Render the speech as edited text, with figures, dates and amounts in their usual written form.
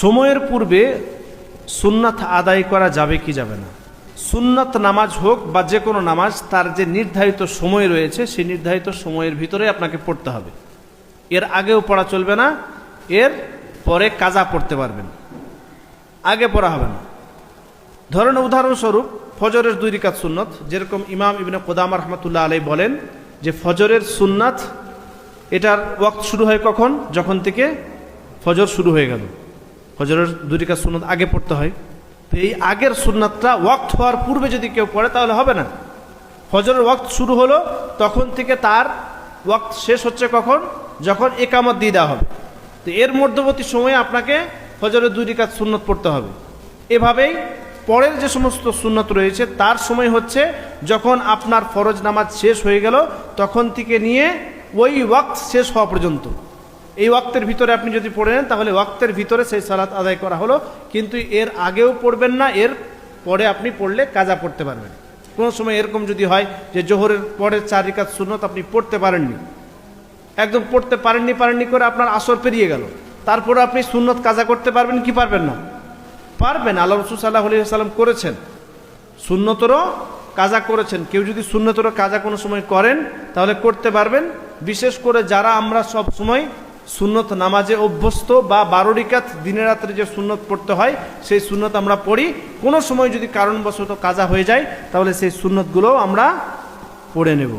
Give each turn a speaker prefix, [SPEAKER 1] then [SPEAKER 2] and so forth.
[SPEAKER 1] সময়ের পূর্বে সুন্নাত আদায় করা যাবে কি যাবে না? সুন্নাত নামাজ হোক বা যে কোনো নামাজ, তার যে নির্ধারিত সময় রয়েছে সেই নির্ধারিত সময়ের ভিতরে আপনাকে পড়তে হবে। এর আগেও পড়া চলবে না, এর পরে কাজা পড়তে পারবেন, আগে পড়া হবে না। ধরেন উদাহরণস্বরূপ ফজরের 2 রাকাত সুন্নত, যেরকম ইমাম ইবনে কুদামা রাহমাতুল্লাহ আলাইহি বলেন যে ফজরের সুন্নাত এটার ওয়াক্ত শুরু হয় কখন? যখন থেকে ফজর শুরু হয়ে গেল। ফজরের 2 রাকাত সুন্নত আগে পড়তে হয়। তো এই আগের সুন্নাতটা ওয়াক্ত হওয়ার পূর্বে যদি কেউ পড়ে তাহলে হবে না। ফজরের ওয়াক্ত শুরু হলো, তখন থেকে তার ওয়াক্ত শেষ হচ্ছে কখন? যখন ইকামত দিয়ে দেওয়া হবে। তো এর মধ্যবর্তী সময়ে আপনাকে ফজরের 2 রাকাত সুন্নত পড়তে হবে। এভাবেই পরের যে সমস্ত সুন্নত রয়েছে তার সময় হচ্ছে যখন আপনার ফরজ নামাজ শেষ হয়ে গেল তখন থেকে নিয়ে ওই ওয়াক্ত শেষ হওয়া পর্যন্ত। এই ওয়াক্তের ভিতরে আপনি যদি পড়ে নেন তাহলে ওয়াক্তের ভিতরে সেই সালাত আদায় করা হলো, কিন্তু এর আগেও পড়বেন না, এর পরে আপনি পড়লে কাজা পড়তে পারবেন। কোনো সময় এরকম যদি হয় যে জোহরের পরের 4 রাকাত সুন্নত আপনি পড়তে পারেননি, একদম পড়তে পারেননি করে আপনার আসর পেরিয়ে গেল, তারপরে আপনি সুন্নত কাজা করতে পারবেন কি পারবেন না? পারবেন। আল্লাহ রাসূল সাল্লাল্লাহু আলাইহি ওয়াসাল্লাম করেছেন, সুন্নতেরও কাজা করেছেন। কেউ যদি সুন্নতেরও কাজা কোনো সময় করেন তাহলে করতে পারবেন। বিশেষ করে যারা আমরা সব সময় সুন্নত নামাজে অভ্যস্ত বা 12 রাকাত দিনে রাত্রে যে সুন্নত পড়তে হয় সেই সুন্নত আমরা পড়ি, কোনো সময় যদি কারণবশত কাজা হয়ে যায় তাহলে সেই সুন্নতগুলোও আমরা পড়ে নেব।